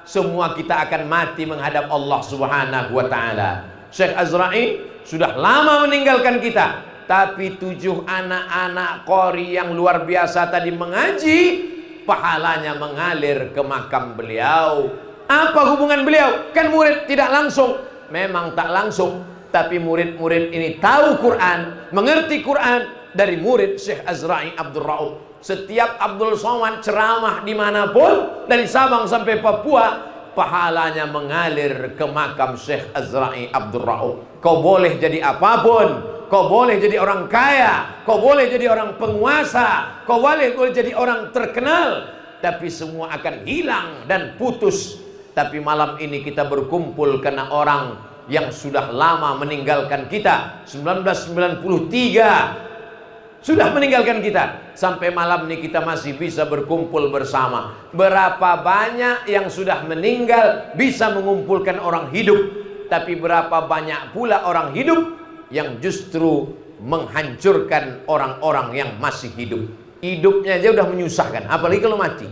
semua kita akan mati menghadap Allah Subhanahu wa taala. Syekh Azra'i sudah lama meninggalkan kita, tapi 7 anak-anak qori yang luar biasa tadi mengaji, pahalanya mengalir ke makam beliau. Apa hubungan beliau? Kan murid tidak langsung. Memang tak langsung, tapi murid-murid ini tahu Quran, mengerti Quran dari murid Syekh Azra'i Abdul Ra'ub. Setiap Abdul Somad ceramah dimanapun, dari Sabang sampai Papua, pahalanya mengalir ke makam Syekh Azra'i Abdul Ra'ub. Kau boleh jadi apapun, kau boleh jadi orang kaya, kau boleh jadi orang penguasa, kau boleh jadi orang terkenal, tapi semua akan hilang dan putus. Tapi malam ini kita berkumpul karena orang yang sudah lama meninggalkan kita. 1993 sudah meninggalkan kita. Sampai malam ini kita masih bisa berkumpul bersama. Berapa banyak yang sudah meninggal bisa mengumpulkan orang hidup, tapi berapa banyak pula orang hidup yang justru menghancurkan orang-orang yang masih hidup. Hidupnya aja udah menyusahkan, apalagi kalau mati.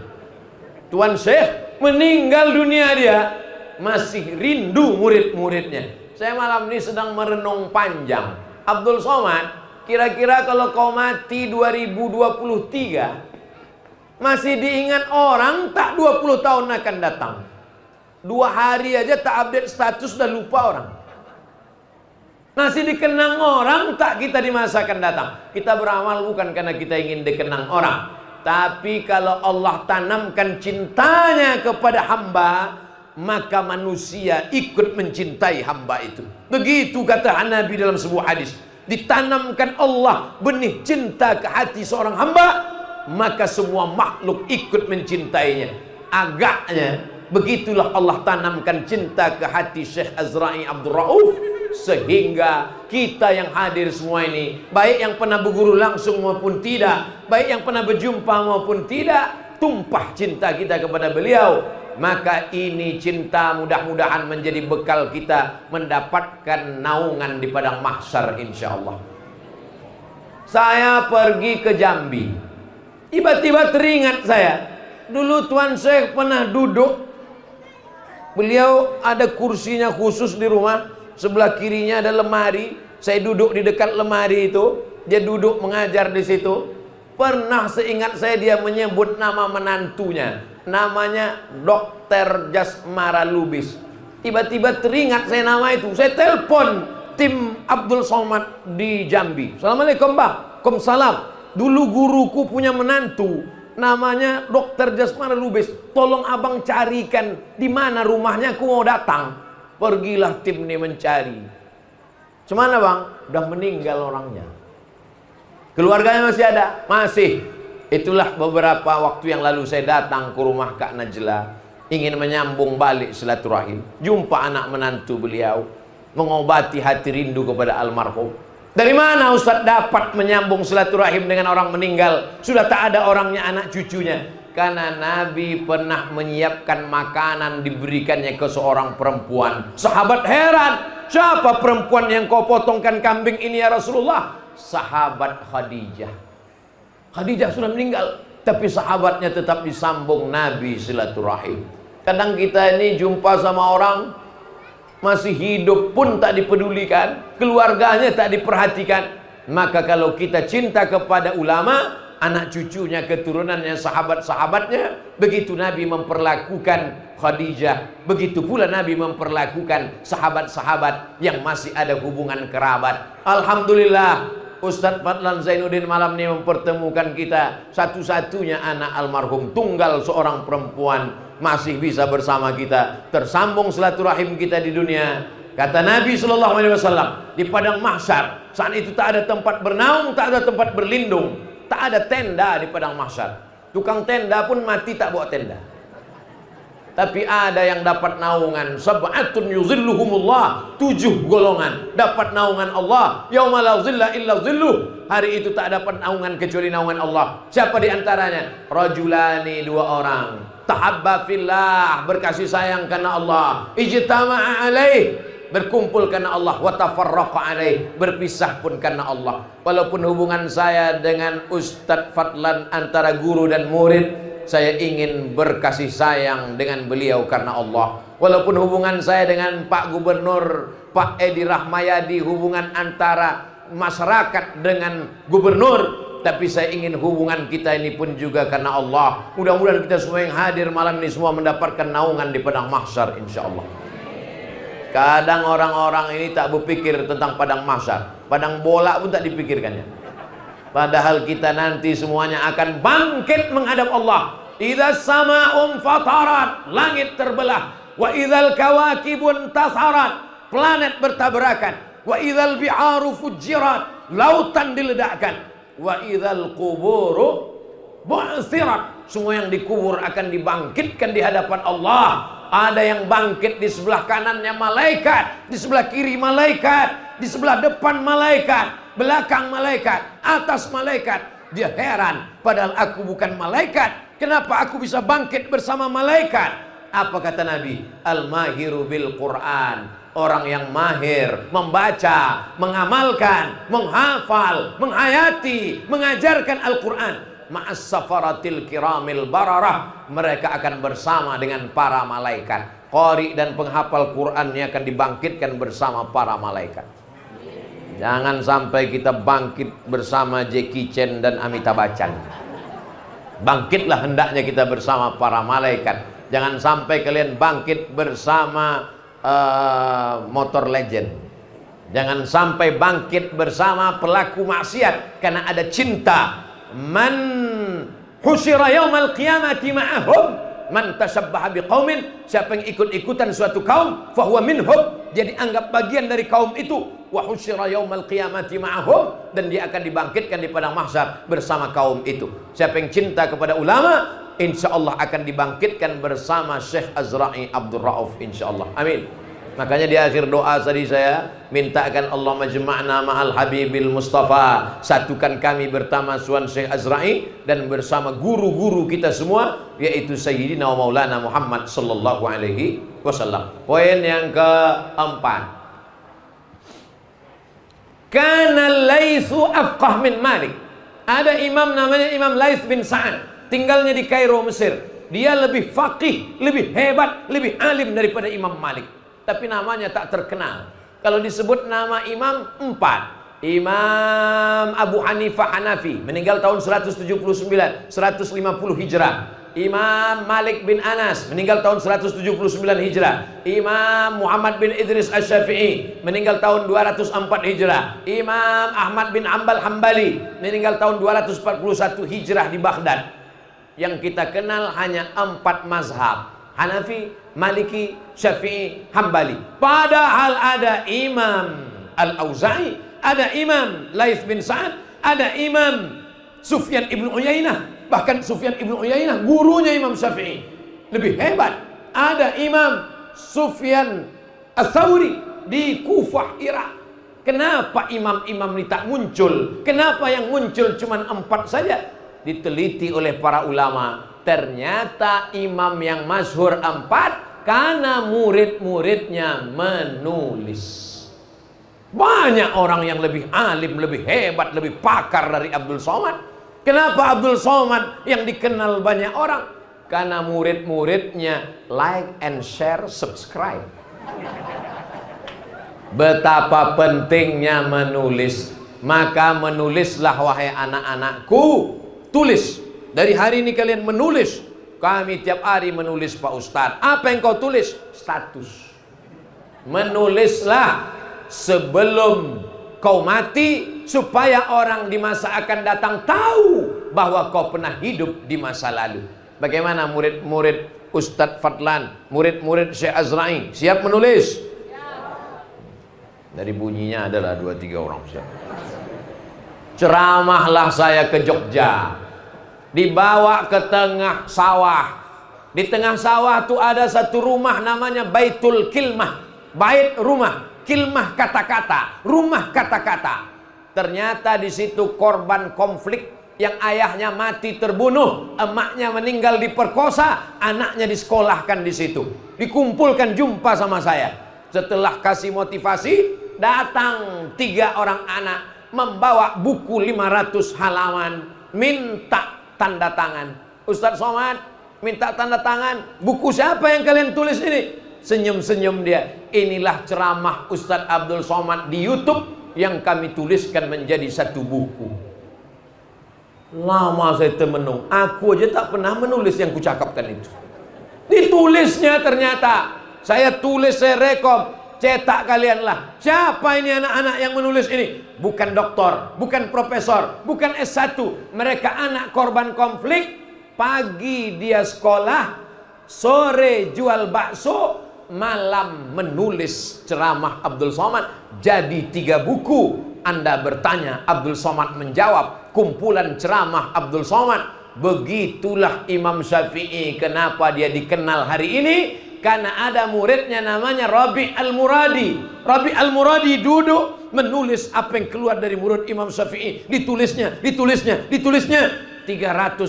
Tuan Syekh meninggal dunia, dia masih rindu murid-muridnya. Saya malam ini sedang merenung panjang. Abdul Somad, kira-kira kalau kau mati 2023, masih diingat orang tak 20 tahun akan datang? 2 hari aja tak update status udah lupa orang. Masih dikenang orang tak kita di masa akan datang. Kita beramal bukan karena kita ingin dikenang orang, tapi kalau Allah tanamkan cintanya kepada hamba, maka manusia ikut mencintai hamba itu. Begitu kata Nabi dalam sebuah hadis. Ditanamkan Allah benih cinta ke hati seorang hamba, maka semua makhluk ikut mencintainya. Agaknya begitulah Allah tanamkan cinta ke hati Syekh Azra'i Abdul Rauf, sehingga kita yang hadir semua ini, baik yang pernah berguru langsung maupun tidak, baik yang pernah berjumpa maupun tidak, tumpah cinta kita kepada beliau. Maka ini cinta mudah-mudahan menjadi bekal kita mendapatkan naungan di padang mahsyar insyaallah. Saya pergi ke Jambi, tiba-tiba teringat saya, dulu Tuan Syekh pernah duduk. Beliau ada kursinya khusus di rumah, sebelah kirinya ada lemari. Saya duduk di dekat lemari itu, dia duduk mengajar di situ. Pernah seingat saya dia menyebut nama menantunya, namanya Dr. Jasmara Lubis. Tiba-tiba teringat saya nama itu. Saya telepon tim Abdul Somad di Jambi. Assalamualaikum Mbak. Waalaikumsalam. Dulu guruku punya menantu, namanya Dr. Jasmara Lubis. Tolong abang carikan di mana rumahnya, aku mau datang. Pergilah tim ini mencari. Cuman bang, udah meninggal orangnya. Keluarganya masih ada? Masih. Itulah beberapa waktu yang lalu saya datang ke rumah Kak Najla, ingin menyambung balik silaturahim. Jumpa anak menantu beliau, mengobati hati rindu kepada almarhum. Dari mana Ustaz dapat menyambung silaturahim dengan orang meninggal? Sudah tak ada orangnya, anak cucunya. Karena Nabi pernah menyiapkan makanan diberikannya ke seorang perempuan. Sahabat heran, siapa perempuan yang kau potongkan kambing ini ya Rasulullah? Sahabat Khadijah. Khadijah sudah meninggal, tapi sahabatnya tetap disambung Nabi silaturahim. Kadang kita ini jumpa sama orang masih hidup pun tak dipedulikan, keluarganya tak diperhatikan. Maka kalau kita cinta kepada ulama, anak cucunya, keturunannya, sahabat-sahabatnya, begitu Nabi memperlakukan Khadijah, begitu pula Nabi memperlakukan sahabat-sahabat yang masih ada hubungan kerabat. Alhamdulillah, Ustadz Fadlan Zainuddin malam ini mempertemukan kita. Satu-satunya anak almarhum, tunggal seorang perempuan, masih bisa bersama kita, tersambung silaturahim kita di dunia. Kata Nabi SAW, di padang mahsyar, saat itu tak ada tempat bernaung, tak ada tempat berlindung, tak ada tenda di padang mahsyar. Tukang tenda pun mati tak bawa tenda. Tapi ada yang dapat naungan. Sab'atun yuzilluhumullah, 7 golongan dapat naungan Allah. Yauma la zilla illa zilluh. Hari itu tak dapat naungan kecuali naungan Allah. Siapa di antaranya? Rajulani, 2 orang. Tahabba fillah, berkasih sayang karena Allah. Ijtama'a alaih, berkumpul karena Allah. Wa tafarraqa alaih, berpisah pun karena Allah. Walaupun hubungan saya dengan Ustadz Fadlan antara guru dan murid, saya ingin berkasih sayang dengan beliau karena Allah. Walaupun hubungan saya dengan Pak Gubernur, Pak Edi Rahmayadi, hubungan antara masyarakat dengan gubernur, tapi saya ingin hubungan kita ini pun juga karena Allah. Mudah-mudahan kita semua yang hadir malam ini semua mendapatkan naungan di padang mahsyar insyaallah. Kadang orang-orang ini tak berpikir tentang padang mahsyar, padang bola pun tak dipikirkannya. Padahal kita nanti semuanya akan bangkit menghadap Allah. Idza sama'um fatarat, langit terbelah. Wa idzal kawakibun tasarat, planet bertabrakan. Wa idzal bi'aru fujirat, lautan diledakkan. Wa idzal quburu bu'sirat, semua yang dikubur akan dibangkitkan di hadapan Allah. Ada yang bangkit di sebelah kanannya malaikat, di sebelah kiri malaikat, di sebelah depan malaikat, belakang malaikat, atas malaikat. Dia heran, padahal aku bukan malaikat, kenapa aku bisa bangkit bersama malaikat? Apa kata Nabi? Al-mahiru bil Quran, orang yang mahir membaca, mengamalkan, menghafal, menghayati, mengajarkan Al-Quran. Ma'as safaratil kiramil bararah, mereka akan bersama dengan para malaikat. Qari dan penghafal Qurannya akan dibangkitkan bersama para malaikat. Jangan sampai kita bangkit bersama Jackie Chan dan Amitabh Bachchan. Bangkitlah hendaknya kita bersama para malaikat Jangan sampai kalian bangkit bersama motor legend. Jangan sampai bangkit bersama pelaku maksiat karena ada cinta. Man husyira yaumal qiyamati ma'ahum man tashabbaha biqaumin, siapa yang ikut-ikutan suatu kaum fahuwa minhum, jadi anggap bagian dari kaum itu. Wa husyira yaumal qiyamati ma'ahum, dan dia akan dibangkitkan di padang mahsyar bersama kaum itu. Siapa yang cinta kepada ulama, insyaallah akan dibangkitkan bersama Syekh Azra'i Abdul Rauf insyaallah. Amin. Makanya di akhir doa tadi saya mintakan Allah majma'na ma'al habibil mustafa, satukan kami bertama Tuan Syekh Azra'i dan bersama guru-guru kita semua, yaitu Sayyidina wa Maulana Muhammad sallallahu alaihi wasallam. Poin yang keempat, kana Laitsu afqah min Malik. Ada imam namanya Imam Laits bin Sa'ad, tinggalnya di Kairo, Mesir. Dia lebih faqih, lebih hebat, lebih alim daripada Imam Malik, tapi namanya tak terkenal. Kalau disebut nama imam, 4. Imam Abu Hanifah Hanafi, meninggal tahun 179, 150 Hijrah. Imam Malik bin Anas, meninggal tahun 179 Hijrah. Imam Muhammad bin Idris Asy-Syafi'i, meninggal tahun 204 Hijrah. Imam Ahmad bin Ambal Hambali, meninggal tahun 241 Hijrah di Baghdad. Yang kita kenal hanya 4 mazhab: Hanafi, Maliki, Syafi'i, Hambali. Padahal ada Imam Al-Auza'i, ada Imam Laits bin Sa'ad, ada Imam Sufyan ibn Uyainah. Bahkan Sufyan ibn Uyainah gurunya Imam Syafi'i, lebih hebat. Ada Imam Sufyan Ats-Tsauri di Kufah, Irak. Kenapa imam-imam ini tak muncul? Kenapa yang muncul cuma 4 saja? Diteliti oleh para ulama, ternyata imam yang masyhur 4 karena murid-muridnya menulis. Banyak orang yang lebih alim, lebih hebat, lebih pakar dari Abdul Somad. Kenapa Abdul Somad yang dikenal banyak orang? Karena murid-muridnya like and share, subscribe. Betapa pentingnya menulis. Maka menulislah wahai anak-anakku. Tulis. Dari hari ini kalian menulis. Kami tiap hari menulis Pak Ustadz. Apa yang kau tulis? Status. Menulislah sebelum kau mati, supaya orang di masa akan datang tahu bahwa kau pernah hidup di masa lalu. Bagaimana murid-murid Ustadz Fadlan, murid-murid Syekh Azra'i, siap menulis? Dari bunyinya adalah 2-3 orang siap. Ceramahlah saya ke Jogja, dibawa ke tengah sawah. Di tengah sawah tuh ada satu rumah namanya Baitul Kilmah. Bait rumah, kilmah kata-kata, rumah kata-kata. Ternyata di situ korban konflik yang ayahnya mati terbunuh, emaknya meninggal diperkosa, anaknya disekolahkan di situ. Dikumpulkan jumpa sama saya. Setelah kasih motivasi, datang 3 orang anak membawa buku 500 halaman, minta tanda tangan. Ustadz Somad minta tanda tangan. Buku siapa yang kalian tulis ini? Senyum-senyum dia. Inilah ceramah Ustadz Abdul Somad di YouTube yang kami tuliskan menjadi satu buku. Lama saya termenung. Aku aja tak pernah menulis yang kucakapkan itu. Ditulisnya ternyata. Saya tulis, saya rekom. Cetak kalianlah. Siapa ini anak-anak yang menulis ini? Bukan doktor, bukan profesor, bukan S1. Mereka anak korban konflik. Pagi dia sekolah, sore jual bakso, malam menulis ceramah Abdul Somad. Jadi 3 buku. Anda bertanya, Abdul Somad menjawab. Kumpulan ceramah Abdul Somad. Begitulah Imam Syafi'i. Kenapa dia dikenal hari ini? Karena ada muridnya namanya Rabi' Al-Muradi. Rabi' Al-Muradi duduk menulis apa yang keluar dari murid Imam Syafi'i. Ditulisnya 300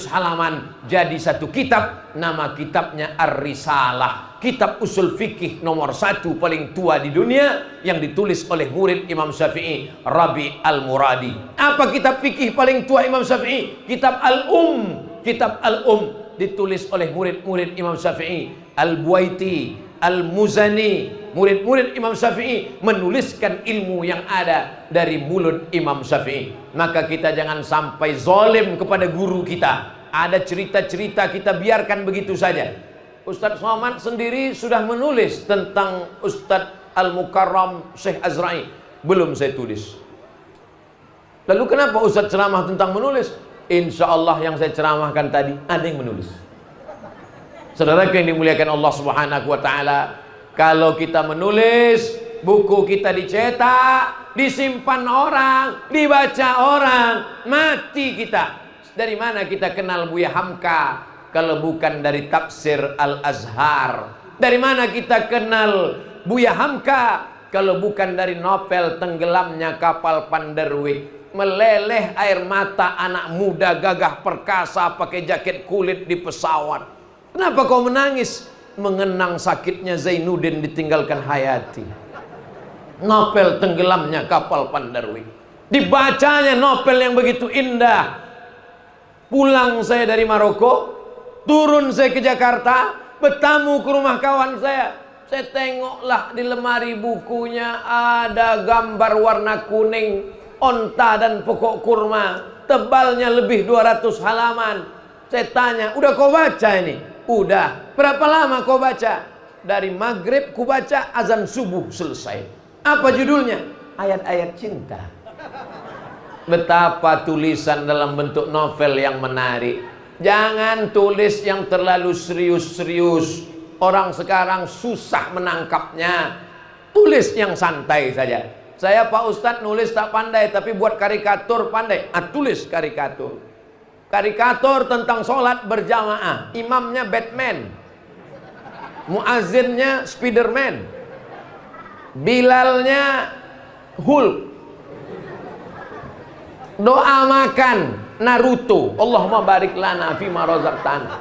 halaman jadi satu kitab. Nama kitabnya Ar-Risalah. Kitab usul fikih nomor 1 paling tua di dunia, yang ditulis oleh murid Imam Syafi'i, Rabi' Al-Muradi. Apa kitab fikih paling tua Imam Syafi'i? Kitab Kitab Al-Um ditulis oleh murid-murid Imam Syafi'i. Al-Buaiti, Al-Muzani, murid-murid Imam Syafi'i menuliskan ilmu yang ada dari mulut Imam Syafi'i. Maka kita jangan sampai zalim kepada guru kita. Ada cerita-cerita kita biarkan begitu saja. Ustadz Somad sendiri sudah menulis tentang Ustadz Al-Mukarram Syekh Azra'i. Belum saya tulis. Lalu kenapa Ustadz ceramah tentang menulis? Insya Allah yang saya ceramahkan tadi ada yang menulis. Saudara yang dimuliakan Allah Subhanahu wa Ta'ala, kalau kita menulis, buku kita dicetak, disimpan orang, dibaca orang, mati kita. Dari mana kita kenal Buya Hamka kalau bukan dari tafsir Al-Azhar? Dari mana kita kenal Buya Hamka kalau bukan dari novel Tenggelamnya Kapal Panderwick? Meleleh air mata anak muda gagah perkasa pakai jaket kulit di pesawat. Kenapa kau menangis? Mengenang sakitnya Zainuddin ditinggalkan Hayati. Novel Tenggelamnya Kapal Panderwick. Dibacanya novel yang begitu indah. Pulang saya dari Maroko, turun saya ke Jakarta, bertamu ke rumah kawan saya. Saya tengoklah di lemari bukunya ada gambar warna kuning, onta dan pokok kurma, tebalnya lebih 200 halaman. Saya tanya, udah kau baca ini? Udah. Berapa lama kau baca? Dari maghrib ku baca, azan subuh selesai. Apa judulnya? Ayat-ayat cinta. Betapa tulisan dalam bentuk novel yang menarik. Jangan tulis yang terlalu serius-serius. Orang sekarang susah menangkapnya. Tulis yang santai saja. Saya Pak Ustadz nulis tak pandai, tapi buat karikatur pandai. Tulis karikatur. Karikatur tentang sholat berjamaah. Imamnya Batman, muazzinnya Spiderman, Bilalnya Hulk, doa makan Naruto, Allahumma barik lana fima razaqtana.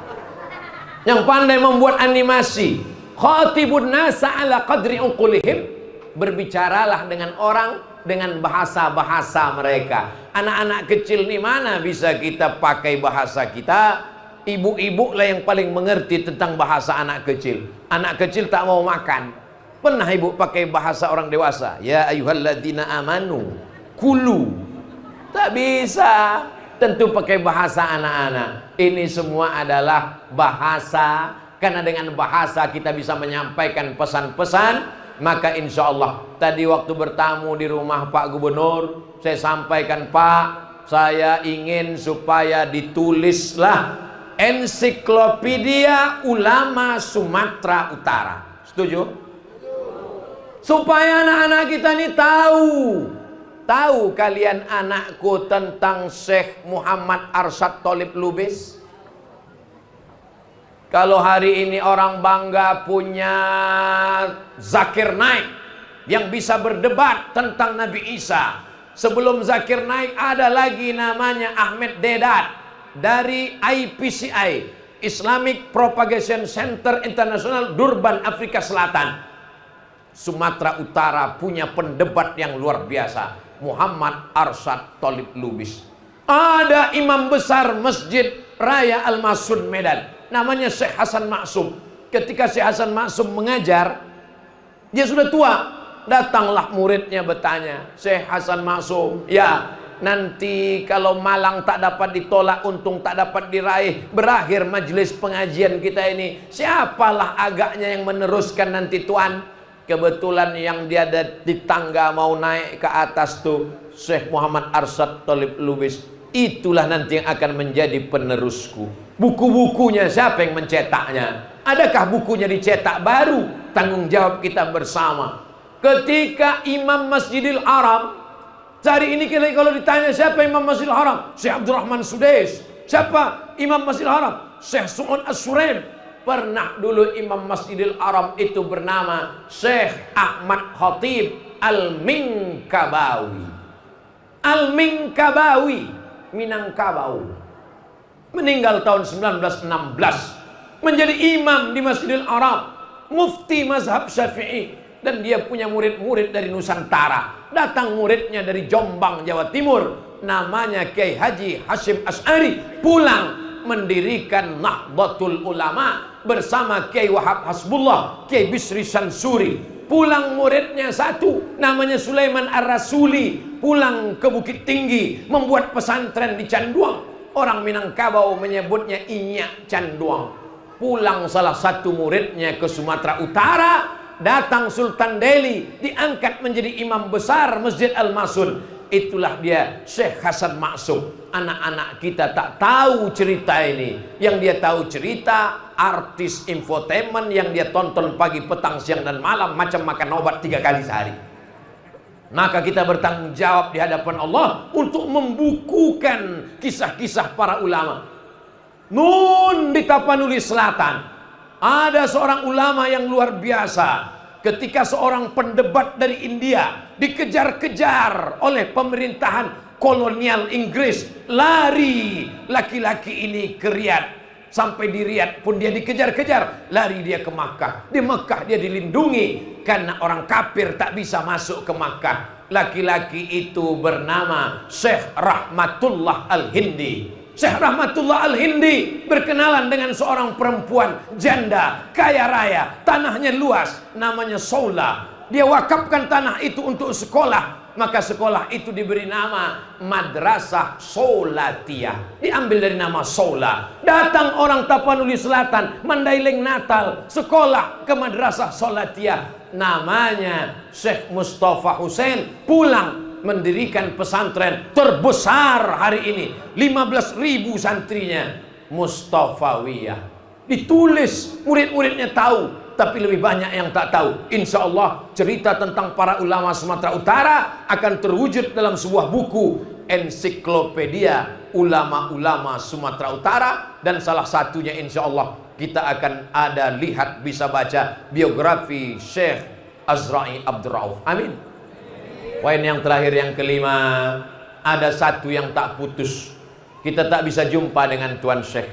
Yang pandai membuat animasi, khatibun nasa ala qadri uqulihim, berbicaralah dengan orang dengan bahasa-bahasa mereka. Anak-anak kecil nih mana bisa kita pakai bahasa kita? Ibu-ibu lah yang paling mengerti tentang bahasa anak kecil. Anak kecil tak mau makan, pernah ibu pakai bahasa orang dewasa? Ya ayyuhalladzina amanu kulu. Tak bisa, tentu pakai bahasa anak-anak. Ini semua adalah bahasa, karena dengan bahasa kita bisa menyampaikan pesan-pesan. Maka insya Allah tadi waktu bertamu di rumah Pak Gubernur, saya sampaikan, Pak, saya ingin supaya ditulislah ensiklopedia ulama Sumatera Utara. Setuju? Supaya anak-anak kita ini tahu kalian anakku tentang Syekh Muhammad Arsyad Tholib Lubis? Kalau hari ini orang bangga punya Zakir Naik yang bisa berdebat tentang Nabi Isa. Sebelum Zakir Naik ada lagi namanya Ahmed Dedat dari IPCI, Islamic Propagation Center International, Durban, Afrika Selatan. Sumatera Utara punya pendebat yang luar biasa, Muhammad Arsyad Tholib Lubis. Ada imam besar Masjid Raya Al-Masud Medan, namanya Syekh Hasan Maksum. Ketika Syekh Hasan Maksum mengajar, dia sudah tua. Datanglah muridnya bertanya, Syekh Hasan Maksum, ya nanti kalau malang tak dapat ditolak, untung tak dapat diraih, berakhir majelis pengajian kita ini, siapalah agaknya yang meneruskan nanti tuan? Kebetulan yang dia ada di tangga mau naik ke atas tuh Syekh Muhammad Arsyad Tholib Lubis. Itulah nanti yang akan menjadi penerusku. Buku-bukunya siapa yang mencetaknya? Adakah bukunya dicetak baru? Tanggung jawab kita bersama. Ketika Imam Masjidil Haram, hari ini kalau ditanya siapa Imam Masjidil Haram, Syekh Abdurrahman Sudais. Siapa Imam Masjidil Haram? Syekh Su'ud As-Suraim. Pernah dulu Imam Masjidil Haram itu bernama Syekh Ahmad Khatib Al-Minkabawi. Al-Minkabawi, Minangkabau. Meninggal tahun 1916. Menjadi imam di Masjidil Haram, mufti mazhab Syafi'i. Dan dia punya murid-murid dari Nusantara. Datang muridnya dari Jombang, Jawa Timur, namanya Kiai Haji Hashim Asy'ari. Pulang mendirikan Nahdlatul Ulama bersama Kiai Wahab Hasbullah, Kiai Bisri Sansuri. Pulang muridnya satu, namanya Sulaiman Ar-Rasuli. Pulang ke Bukit Tinggi, membuat pesantren di Canduang. Orang Minangkabau menyebutnya Inyak Canduang. pulang salah satu muridnya ke Sumatera Utara, datang Sultan Delhi, diangkat menjadi imam besar Masjid Al-Masun. Itulah dia Syekh Hasan Maksum. Anak-anak kita tak tahu cerita ini. Yang dia tahu cerita artis infotainment yang dia tonton pagi, petang, siang, dan malam, macam makan obat 3 kali sehari. Maka kita bertanggung jawab di hadapan Allah untuk membukukan kisah-kisah para ulama. Nun di Tapanuli Selatan ada seorang ulama yang luar biasa. Ketika seorang pendebat dari India dikejar-kejar oleh pemerintahan kolonial Inggris, lari laki-laki ini ke Riyadh. Sampai di Riyadh pun dia dikejar-kejar, lari dia ke Makkah. Di Makkah dia dilindungi karena orang kafir tak bisa masuk ke Makkah. Laki-laki itu bernama Syekh Rahmatullah Al-Hindi. Syekh Rahmatullah Al-Hindi berkenalan dengan seorang perempuan janda, kaya raya, tanahnya luas, namanya Saula. Dia wakafkan tanah itu untuk sekolah, maka sekolah itu diberi nama Madrasah Saulatiyah, diambil dari nama Saula. Datang orang Tapanuli Selatan, Mandailing, Natal, sekolah ke Madrasah Saulatiyah, namanya Syekh Mustafa Hussein, pulang mendirikan pesantren terbesar hari ini, 15.000 santrinya, Mustafawiyah. Ditulis, murid-muridnya tahu, tapi lebih banyak yang tak tahu. Insya Allah cerita tentang para ulama Sumatera Utara akan terwujud dalam sebuah buku, ensiklopedia ulama-ulama Sumatera Utara, dan salah satunya insya Allah kita akan ada lihat, bisa baca biografi Syekh Azra'i Abdul Rauf. Amin. Poin yang terakhir, yang kelima, ada satu yang tak putus. Kita tak bisa jumpa dengan Tuan Syekh.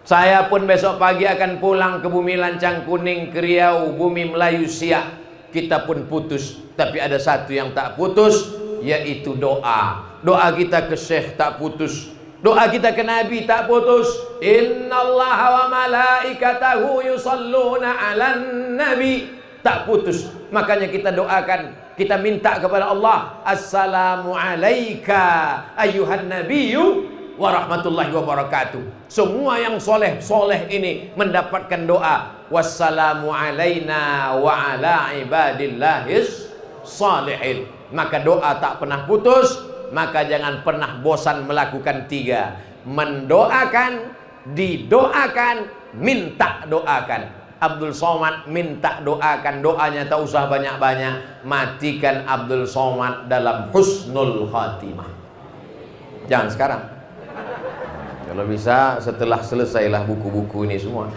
Saya pun besok pagi akan pulang ke bumi Lancang Kuning, ke Riau, bumi Melayu Siak. Kita pun putus. Tapi ada satu yang tak putus, yaitu doa. Doa kita ke Syekh tak putus. Doa kita ke Nabi tak putus. Innallaha wa malaikatahu yusalluna 'alan nabi. Tak putus. Makanya kita doakan, kita minta kepada Allah, assalamu alayka ayyuhan nabiyyu wa rahmatullahi wa barakatuh. Semua yang soleh ini mendapatkan doa, wassalamu alayna wa ala ibadillahis salihin. Maka doa tak pernah putus. Maka jangan pernah bosan melakukan 3: mendoakan, didoakan, minta doakan. Abdul Somad minta doakan, doanya tak usah banyak-banyak. Matikan Abdul Somad dalam husnul khatimah. Jangan sekarang. Kalau bisa setelah selesailah buku-buku ini semua.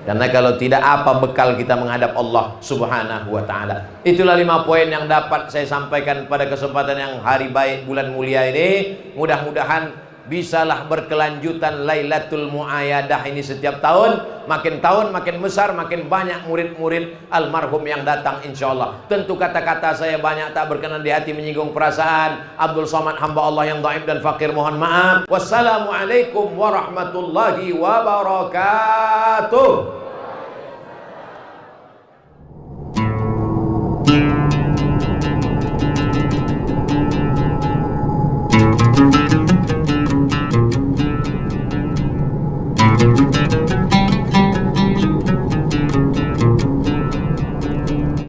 Karena kalau tidak, apa bekal kita menghadap Allah Subhanahu wa ta'ala. Itulah 5 poin yang dapat saya sampaikan pada kesempatan yang hari baik bulan mulia ini. Mudah-mudahan bisalah berkelanjutan Lailatul Mu'ayadah ini setiap tahun. Makin tahun makin besar, makin banyak murid-murid almarhum yang datang insyaallah. Tentu kata-kata saya banyak tak berkenan di hati, menyinggung perasaan Abdul Somad, hamba Allah yang dhaif dan fakir, mohon maaf. Wassalamualaikum warahmatullahi wabarakatuh.